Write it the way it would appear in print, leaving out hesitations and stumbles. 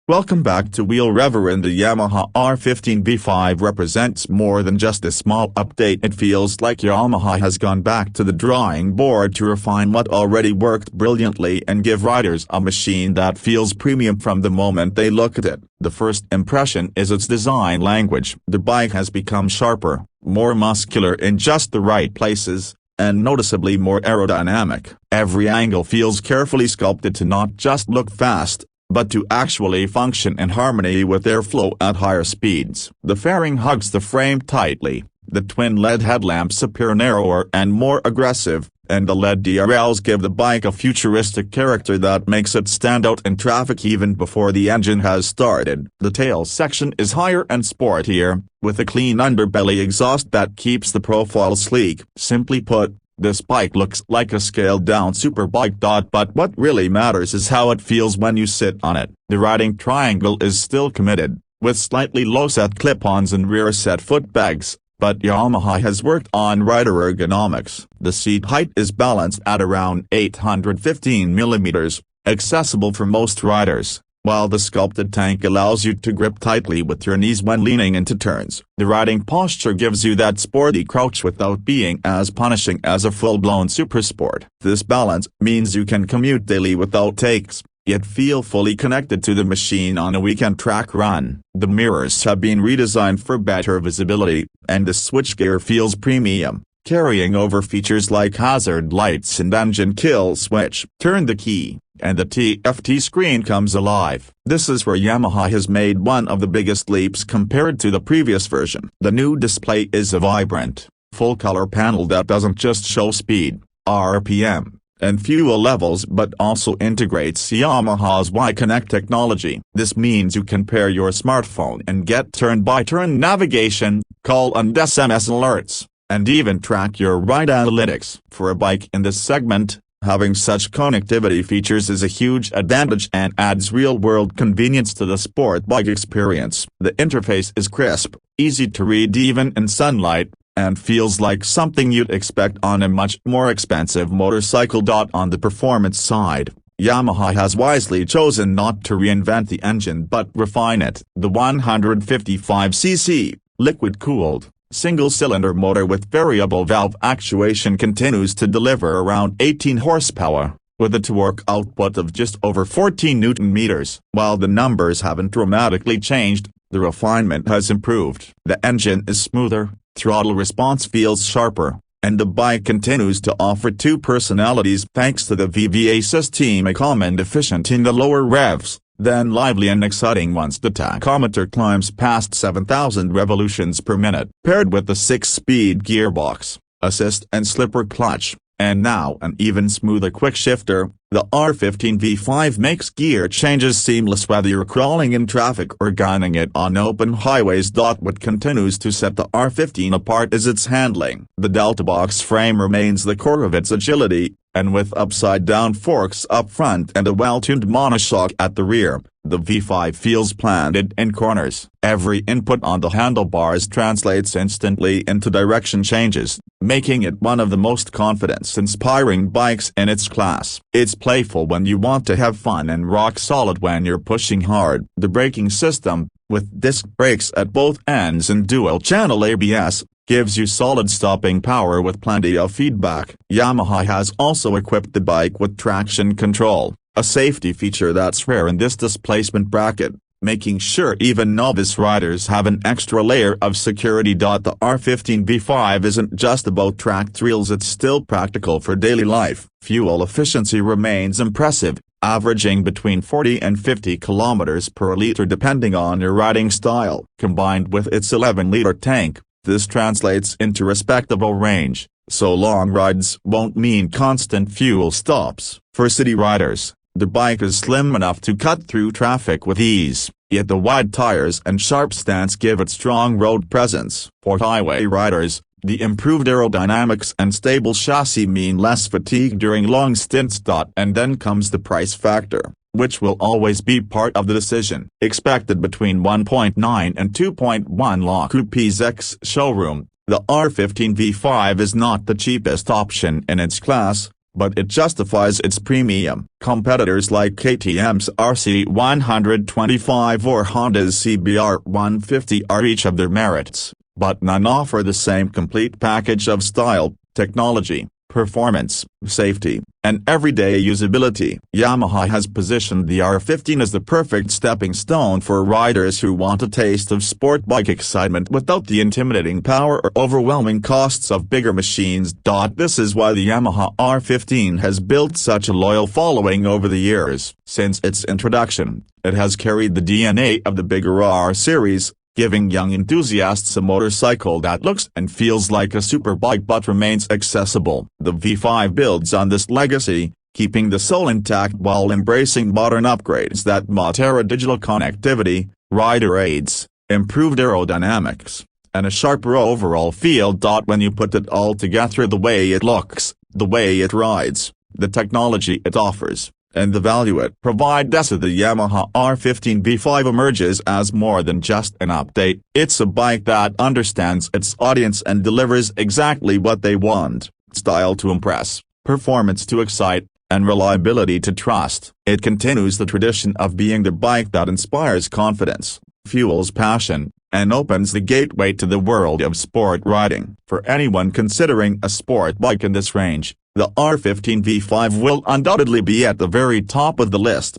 Welcome back to Wheel Reverend. The Yamaha R15 V5 represents more than just a small update. It feels like Yamaha has gone back to the drawing board to refine what already worked brilliantly and give riders a machine that feels premium from the moment they look at it. The first impression is its design language. The bike has become sharper, more muscular in just the right places, and noticeably more aerodynamic. Every angle feels carefully sculpted to not just look fast, but to actually function in harmony with airflow at higher speeds. The fairing hugs the frame tightly, the twin LED headlamps appear narrower and more aggressive, and the LED DRLs give the bike a futuristic character that makes it stand out in traffic even before the engine has started. The tail section is higher and sportier, with a clean underbelly exhaust that keeps the profile sleek. Simply put, this bike looks like a scaled-down superbike. But what really matters is how it feels when you sit on it. The riding triangle is still committed, with slightly low-set clip-ons and rear-set footpegs, but Yamaha has worked on rider ergonomics. The seat height is balanced at around 815 mm, accessible for most riders, while the sculpted tank allows you to grip tightly with your knees when leaning into turns. The riding posture gives you that sporty crouch without being as punishing as a full-blown supersport. This balance means you can commute daily without takes, yet feel fully connected to the machine on a weekend track run. The mirrors have been redesigned for better visibility, and the switchgear feels premium, carrying over features like hazard lights and engine kill switch. Turn the key, and the TFT screen comes alive. This is where Yamaha has made one of the biggest leaps compared to the previous version. The new display is a vibrant, full-color panel that doesn't just show speed, RPM, and fuel levels but also integrates Yamaha's Y-Connect technology. This means you can pair your smartphone and get turn-by-turn navigation, call and SMS alerts, and even track your ride analytics. For a bike in this segment, having such connectivity features is a huge advantage and adds real-world convenience to the sport bike experience. The interface is crisp, easy to read even in sunlight, and feels like something you'd expect on a much more expensive motorcycle. On the performance side, Yamaha has wisely chosen not to reinvent the engine but refine it. The 155cc, liquid-cooled, single-cylinder motor with variable valve actuation continues to deliver around 18 horsepower, with a torque output of just over 14 Nm. While the numbers haven't dramatically changed, the refinement has improved. The engine is smoother, throttle response feels sharper, and the bike continues to offer two personalities thanks to the VVA system, calm and efficient in the lower revs, then lively and exciting once the tachometer climbs past 7,000 revolutions per minute. Paired with the 6-speed gearbox, assist and slipper clutch, and now an even smoother quick shifter, the R15 V5 makes gear changes seamless whether you're crawling in traffic or gunning it on open highways. What continues to set the R15 apart is its handling. The Delta box frame remains the core of its agility, and with upside-down forks up front and a well-tuned monoshock at the rear, the V5 feels planted in corners. Every input on the handlebars translates instantly into direction changes, making it one of the most confidence-inspiring bikes in its class. It's playful when you want to have fun and rock-solid when you're pushing hard. The braking system, with disc brakes at both ends and dual-channel ABS, gives you solid stopping power with plenty of feedback. Yamaha has also equipped the bike with traction control, a safety feature that's rare in this displacement bracket, making sure even novice riders have an extra layer of security. The R15 V5 isn't just about track thrills, it's still practical for daily life. Fuel efficiency remains impressive, averaging between 40 and 50 km per liter depending on your riding style. Combined with its 11-liter tank, this translates into respectable range, so long rides won't mean constant fuel stops. For city riders, the bike is slim enough to cut through traffic with ease, yet the wide tires and sharp stance give it strong road presence. For highway riders, the improved aerodynamics and stable chassis mean less fatigue during long stints. And then comes the price factor, which will always be part of the decision. Expected between 1.9 and 2.1 lakh rupees ex-showroom, the R15 V5 is not the cheapest option in its class, but it justifies its premium. Competitors like KTM's RC125 or Honda's CBR150 are each of their merits, but none offer the same complete package of style, technology, performance, safety, and everyday usability. Yamaha has positioned the R15 as the perfect stepping stone for riders who want a taste of sport bike excitement without the intimidating power or overwhelming costs of bigger machines. This is why the Yamaha R15 has built such a loyal following over the years. Since its introduction, it has carried the DNA of the bigger R series, giving young enthusiasts a motorcycle that looks and feels like a superbike but remains accessible. The V5 builds on this legacy, keeping the soul intact while embracing modern upgrades that Matera digital connectivity, rider aids, improved aerodynamics, and a sharper overall feel. When you put it all together, the way it looks, the way it rides, the technology it offers, and the value it provides, the Yamaha R15 V5 emerges as more than just an update. It's a bike that understands its audience and delivers exactly what they want: style to impress, performance to excite, and reliability to trust. It continues the tradition of being the bike that inspires confidence, fuels passion, and opens the gateway to the world of sport riding. For anyone considering a sport bike in this range, the R15 V5 will undoubtedly be at the very top of the list.